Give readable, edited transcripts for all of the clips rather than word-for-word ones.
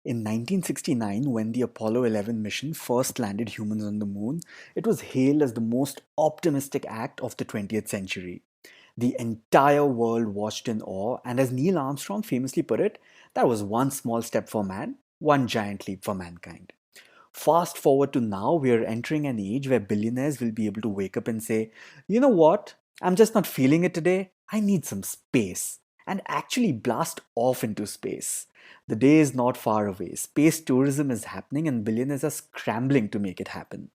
In 1969, when the Apollo 11 mission first landed humans on the moon, it was hailed as the most optimistic act of the 20th century. The entire world watched in awe, and as Neil Armstrong famously put it, that was one small step for man, one giant leap for mankind. Fast forward to now, we are entering an age where billionaires will be able to wake up and say, you know what? I'm just not feeling it today. I need some space. And actually blast off into space. The day is not far away. Space tourism is happening, and billionaires are scrambling to make it happen.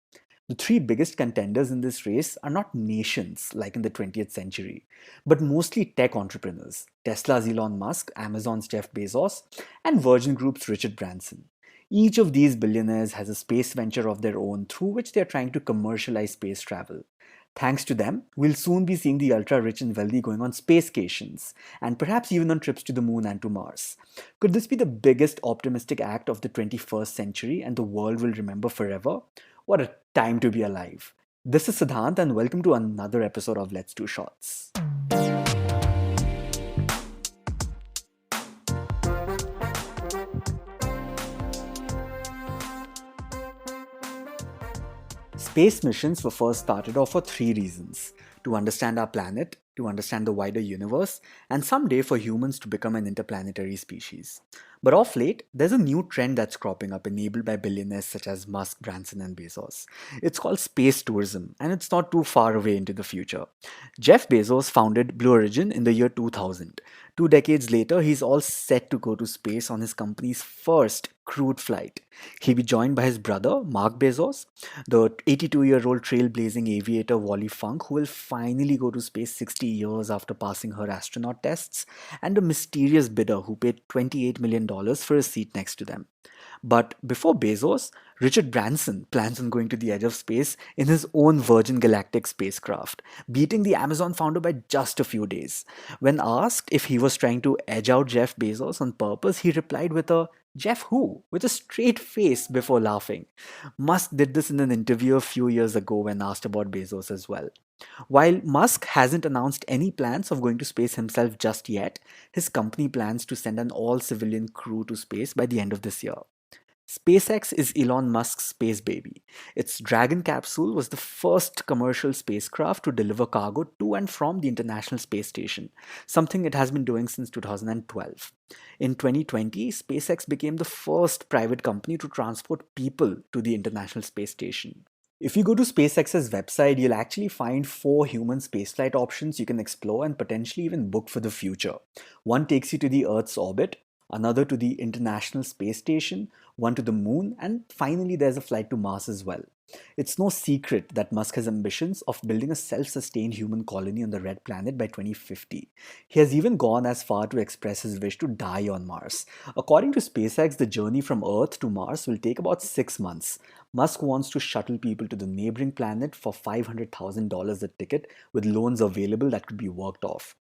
The three biggest contenders in this race are not nations like in the 20th century, but mostly tech entrepreneurs Tesla's Elon Musk, Amazon's Jeff Bezos, and Virgin Group's Richard Branson. Each of these billionaires has a space venture of their own through which they are trying to commercialize space travel. Thanks to them, we'll soon be seeing the ultra rich and wealthy going on space stations, and perhaps even on trips to the moon and to Mars. Could this be the biggest optimistic act of the 21st century and the world will remember forever? What a time to be alive. This is Siddhant, and welcome to another episode of Let's Do Shots. Space missions were first started off for three reasons: to understand our planet, to understand the wider universe, and someday for humans to become an interplanetary species. But of late, there's a new trend that's cropping up enabled by billionaires such as Musk, Branson, and Bezos. It's called space tourism, and it's not too far away into the future. Jeff Bezos founded Blue Origin in the year 2000. 2 decades later, he's all set to go to space on his company's first crewed flight. He'll be joined by his brother, Mark Bezos, the 82-year-old trailblazing aviator Wally Funk, who will finally go to space 60 years after passing her astronaut tests, and a mysterious bidder who paid $28 million for a seat next to them. But before Bezos, Richard Branson plans on going to the edge of space in his own Virgin Galactic spacecraft, beating the Amazon founder by just a few days. When asked if he was trying to edge out Jeff Bezos on purpose, he replied with a Jeff who? With a straight face before laughing. Musk did this in an interview a few years ago when asked about Bezos as well. While Musk hasn't announced any plans of going to space himself just yet, his company plans to send an all civilian crew to space by the end of this year. SpaceX is Elon Musk's space baby. Its Dragon capsule was the first commercial spacecraft to deliver cargo to and from the International Space Station, something it has been doing since 2012. In 2020, SpaceX became the first private company to transport people to the International Space Station. If you go to SpaceX's website, you'll actually find four human spaceflight options you can explore and potentially even book for the future. One takes you to the Earth's orbit, another to the International Space Station, one to the moon, and finally there's a flight to Mars as well. It's no secret that Musk has ambitions of building a self-sustained human colony on the red planet by 2050. He has even gone as far to express his wish to die on Mars. According to SpaceX, the journey from Earth to Mars will take about 6 months. Musk wants to shuttle people to the neighboring planet for $500,000 a ticket, with loans available that could be worked off.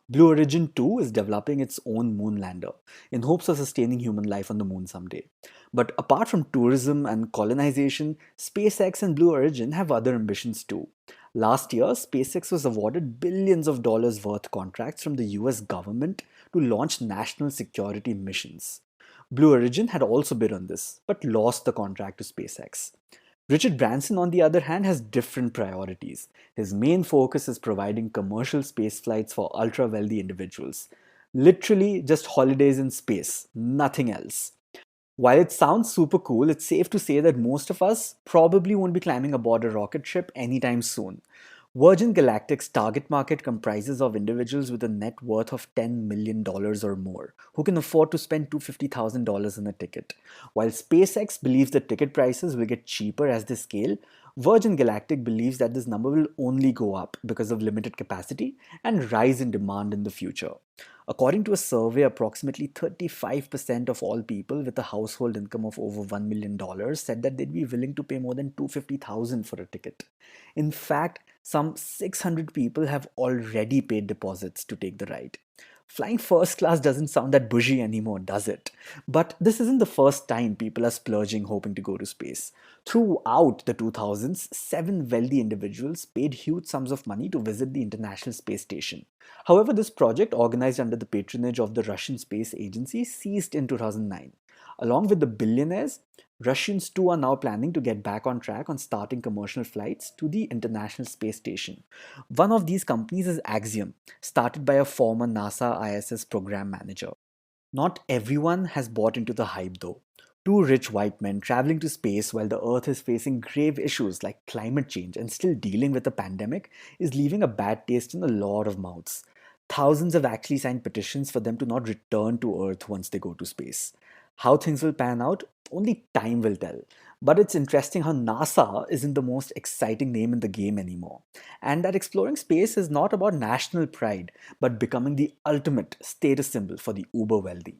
Blue Origin 2 is developing its own moon lander in hopes of sustaining human life on the moon someday. But apart from tourism and colonization, SpaceX and Blue Origin have other ambitions too. Last year, SpaceX was awarded billions of dollars worth contracts from the US government to launch national security missions. Blue Origin had also bid on this, but lost the contract to SpaceX. Richard Branson, on the other hand, has different priorities. His main focus is providing commercial space flights for ultra wealthy individuals. Literally, just holidays in space, nothing else. While it sounds super cool, it's safe to say that most of us probably won't be climbing aboard a rocket ship anytime soon. Virgin Galactic's target market comprises of individuals with a net worth of $10 million dollars or more, who can afford to spend $250,000 on a ticket. While SpaceX believes that ticket prices will get cheaper as they scale, Virgin Galactic believes that this number will only go up because of limited capacity and rise in demand in the future. According to a survey, approximately 35% of all people with a household income of over $1 million said that they'd be willing to pay more than $250,000 for a ticket. In fact, some 600 people have already paid deposits to take the ride. Flying first class doesn't sound that bougie anymore, does it? But this isn't the first time people are splurging hoping to go to space. Throughout the 2000s, seven wealthy individuals paid huge sums of money to visit the International Space Station. However, this project, organized under the patronage of the Russian Space Agency, ceased in 2009. Along with the billionaires, Russians too are now planning to get back on track on starting commercial flights to the International Space Station. One of these companies is Axiom, started by a former NASA ISS program manager. Not everyone has bought into the hype though. Two rich white men traveling to space while the Earth is facing grave issues like climate change and still dealing with a pandemic is leaving a bad taste in a lot of mouths. Thousands have actually signed petitions for them to not return to Earth once they go to space. How things will pan out, only time will tell. But it's interesting how NASA isn't the most exciting name in the game anymore. And that exploring space is not about national pride, but becoming the ultimate status symbol for the uber wealthy.